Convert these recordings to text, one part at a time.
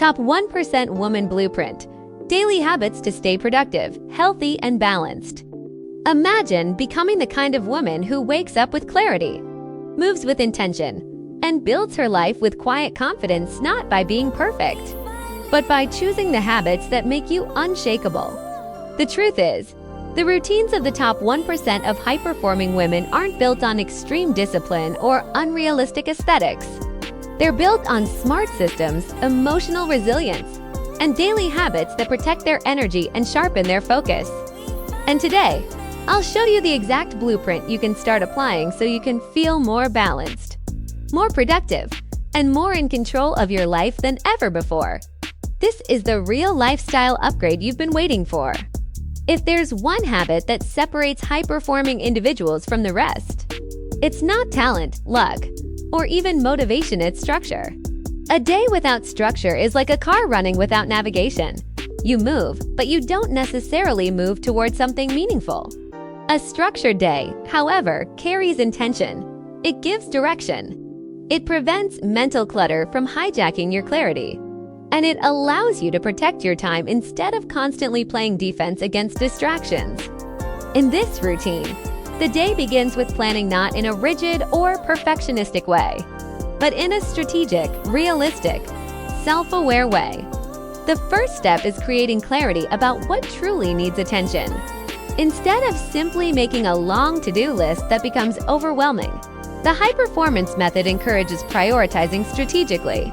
Top 1% Woman Blueprint. Daily habits to stay productive, healthy, and balanced. Imagine becoming the kind of woman who wakes up with clarity, moves with intention, and builds her life with quiet confidence, not by being perfect, but by choosing the habits that make you unshakable. The truth is, the routines of the top 1% of high-performing women aren't built on extreme discipline or unrealistic aesthetics. They're built on smart systems, emotional resilience, and daily habits that protect their energy and sharpen their focus. And today, I'll show you the exact blueprint you can start applying so you can feel more balanced, more productive, and more in control of your life than ever before. This is the real lifestyle upgrade you've been waiting for. If there's one habit that separates high-performing individuals from the rest, it's not talent, luck, or even motivation, it's structure. A day without structure is like a car running without navigation. You move, but you don't necessarily move towards something meaningful. A structured day, however, carries intention. It gives direction. It prevents mental clutter from hijacking your clarity. And it allows you to protect your time instead of constantly playing defense against distractions. In this routine, the day begins with planning not in a rigid or perfectionistic way, but in a strategic, realistic, self-aware way. The first step is creating clarity about what truly needs attention. Instead of simply making a long to-do list that becomes overwhelming, the high-performance method encourages prioritizing strategically.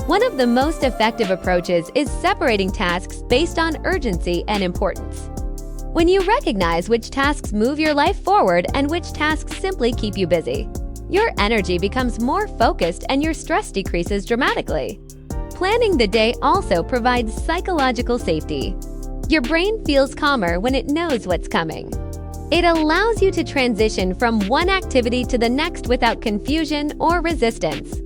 One of the most effective approaches is separating tasks based on urgency and importance. When you recognize which tasks move your life forward and which tasks simply keep you busy, your energy becomes more focused and your stress decreases dramatically. Planning the day also provides psychological safety. Your brain feels calmer when it knows what's coming. It allows you to transition from one activity to the next without confusion or resistance.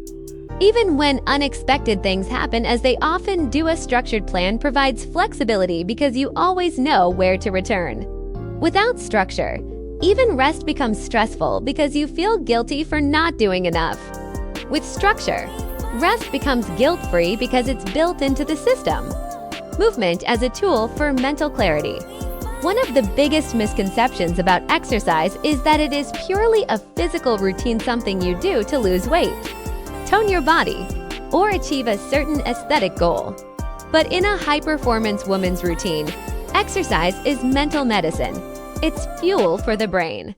Even when unexpected things happen, as they often do, a structured plan provides flexibility because you always know where to return. Without structure, even rest becomes stressful because you feel guilty for not doing enough. With structure, rest becomes guilt-free because it's built into the system. Movement as a tool for mental clarity. One of the biggest misconceptions about exercise is that it is purely a physical routine, something you do to lose weight, tone your body, or achieve a certain aesthetic goal. But in a high-performance woman's routine, exercise is mental medicine. It's fuel for the brain.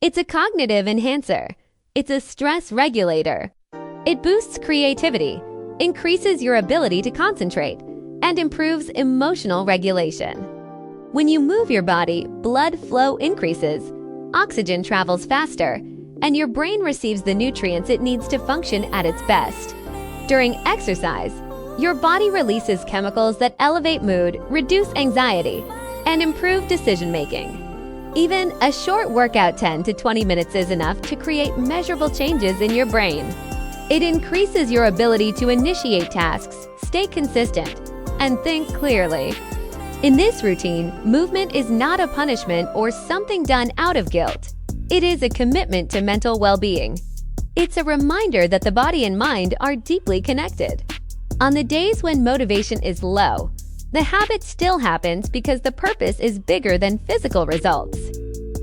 It's a cognitive enhancer. It's a stress regulator. It boosts creativity, increases your ability to concentrate, and improves emotional regulation. When you move your body, blood flow increases, oxygen travels faster, and your brain receives the nutrients it needs to function at its best. During exercise, your body releases chemicals that elevate mood, reduce anxiety, and improve decision-making. Even a short workout, 10 to 20 minutes, is enough to create measurable changes in your brain. It increases your ability to initiate tasks, stay consistent, and think clearly. In this routine, movement is not a punishment or something done out of guilt. It is a commitment to mental well-being. It's a reminder that the body and mind are deeply connected. On the days when motivation is low, the habit still happens because the purpose is bigger than physical results.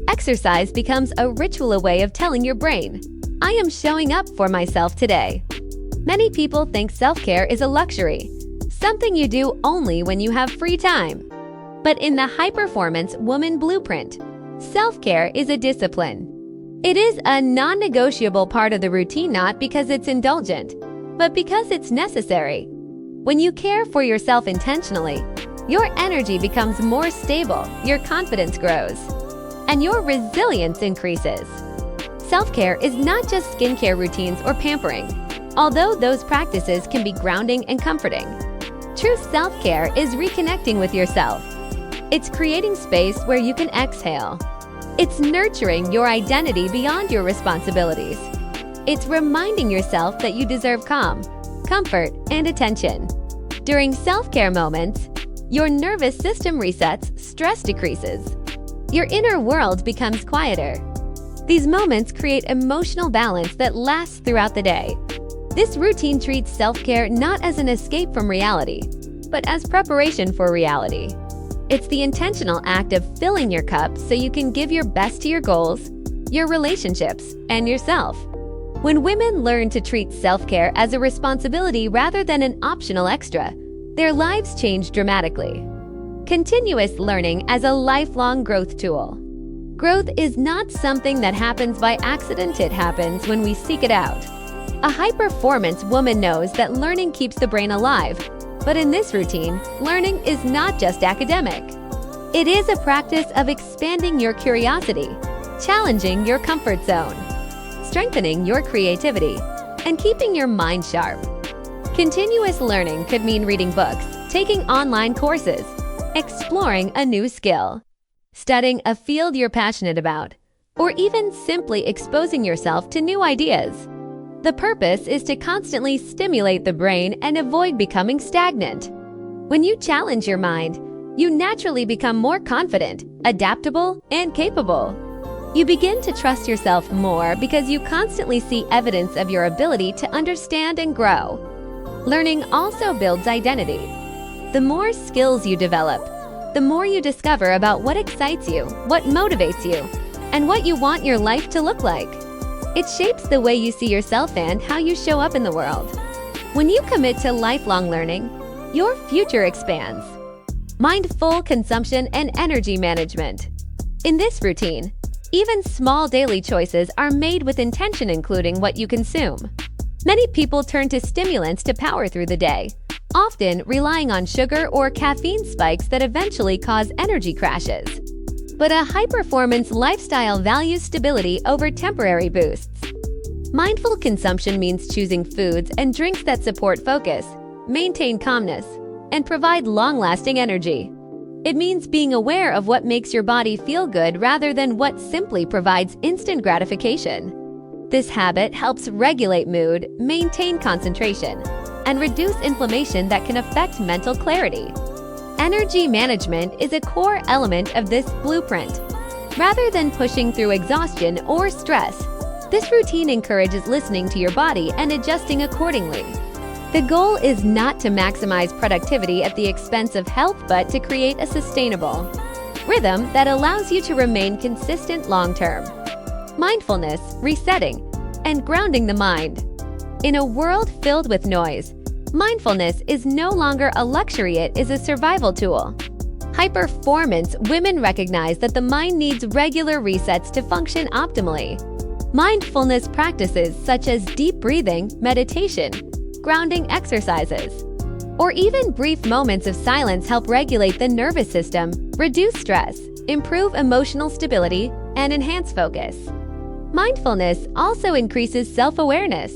Exercise becomes a ritual, a way of telling your brain, I am showing up for myself today. Many people think self-care is a luxury, something you do only when you have free time. But in the high-performance woman blueprint, self-care is a discipline. It is a non-negotiable part of the routine, not because it's indulgent, but because it's necessary. When you care for yourself intentionally, your energy becomes more stable, your confidence grows, and your resilience increases. Self-care is not just skincare routines or pampering, although those practices can be grounding and comforting. True self-care is reconnecting with yourself. It's creating space where you can exhale. It's nurturing your identity beyond your responsibilities. It's reminding yourself that you deserve calm, comfort, and attention. During self-care moments, your nervous system resets, stress decreases. Your inner world becomes quieter. These moments create emotional balance that lasts throughout the day. This routine treats self-care not as an escape from reality, but as preparation for reality. It's the intentional act of filling your cup so you can give your best to your goals, your relationships, and yourself. When women learn to treat self-care as a responsibility rather than an optional extra, their lives change dramatically. Continuous learning as a lifelong growth tool. Growth is not something that happens by accident, it happens when we seek it out. A high-performance woman knows that learning keeps the brain alive, but in this routine, learning is not just academic. It is a practice of expanding your curiosity, challenging your comfort zone, strengthening your creativity, and keeping your mind sharp. Continuous learning could mean reading books, taking online courses, exploring a new skill, studying a field you're passionate about, or even simply exposing yourself to new ideas. The purpose is to constantly stimulate the brain and avoid becoming stagnant. When you challenge your mind, you naturally become more confident, adaptable, and capable. You begin to trust yourself more because you constantly see evidence of your ability to understand and grow. Learning also builds identity. The more skills you develop, the more you discover about what excites you, what motivates you, and what you want your life to look like. It shapes the way you see yourself and how you show up in the world. When you commit to lifelong learning, your future expands. Mindful consumption and energy management. In this routine, even small daily choices are made with intention, including what you consume. Many people turn to stimulants to power through the day, often relying on sugar or caffeine spikes that eventually cause energy crashes. But a high-performance lifestyle values stability over temporary boosts. Mindful consumption means choosing foods and drinks that support focus, maintain calmness, and provide long-lasting energy. It means being aware of what makes your body feel good rather than what simply provides instant gratification. This habit helps regulate mood, maintain concentration, and reduce inflammation that can affect mental clarity. Energy management is a core element of this blueprint. Rather than pushing through exhaustion or stress, this routine encourages listening to your body and adjusting accordingly. The goal is not to maximize productivity at the expense of health, but to create a sustainable rhythm that allows you to remain consistent long-term. Mindfulness, resetting, and grounding the mind. In a world filled with noise, mindfulness is no longer a luxury, it is a survival tool. High-performance women recognize that the mind needs regular resets to function optimally. Mindfulness practices such as deep breathing, meditation, grounding exercises, or even brief moments of silence help regulate the nervous system, reduce stress, improve emotional stability, and enhance focus. Mindfulness also increases self-awareness.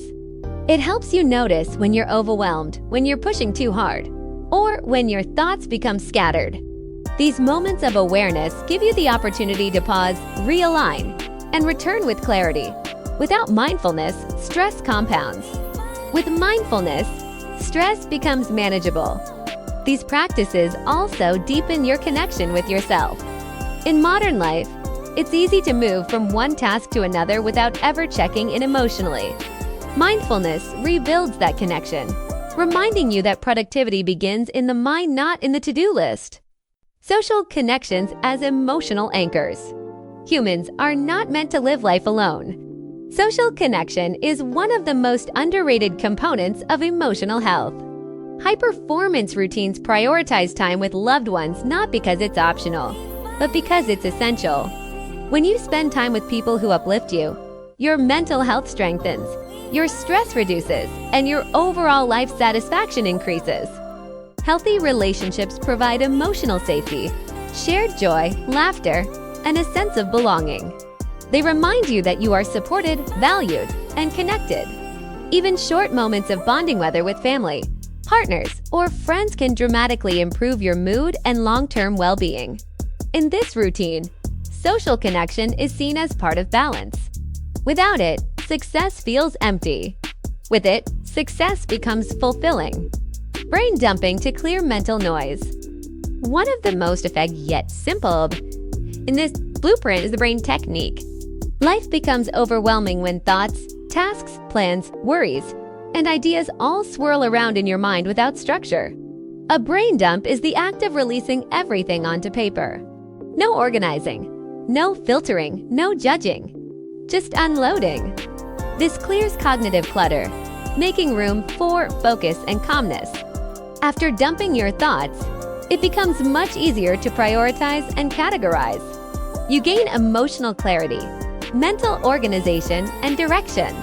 It helps you notice when you're overwhelmed, when you're pushing too hard, or when your thoughts become scattered. These moments of awareness give you the opportunity to pause, realign, and return with clarity. Without mindfulness, stress compounds. With mindfulness, stress becomes manageable. These practices also deepen your connection with yourself. In modern life, it's easy to move from one task to another without ever checking in emotionally. Mindfulness rebuilds that connection, reminding you that productivity begins in the mind, not in the to-do list. Social connections as emotional anchors. Humans are not meant to live life alone. Social connection is one of the most underrated components of emotional health. High-performance routines prioritize time with loved ones not because it's optional, but because it's essential. When you spend time with people who uplift you, your mental health strengthens, your stress reduces, and your overall life satisfaction increases. Healthy relationships provide emotional safety, shared joy, laughter, and a sense of belonging. They remind you that you are supported, valued, and connected. Even short moments of bonding, whether with family, partners, or friends, can dramatically improve your mood and long-term well-being. In this routine, social connection is seen as part of balance. Without it, success feels empty. With it, success becomes fulfilling. Brain dumping to clear mental noise. One of the most effective yet simple in this blueprint is the brain technique. Life becomes overwhelming when thoughts, tasks, plans, worries, and ideas all swirl around in your mind without structure. A brain dump is the act of releasing everything onto paper. No organizing, no filtering, no judging, just unloading. This clears cognitive clutter, making room for focus and calmness. After dumping your thoughts, it becomes much easier to prioritize and categorize. You gain emotional clarity, mental organization, and direction.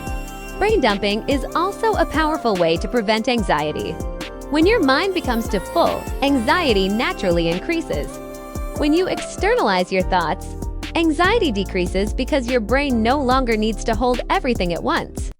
Brain dumping is also a powerful way to prevent anxiety. When your mind becomes too full, anxiety naturally increases. When you externalize your thoughts, anxiety decreases because your brain no longer needs to hold everything at once.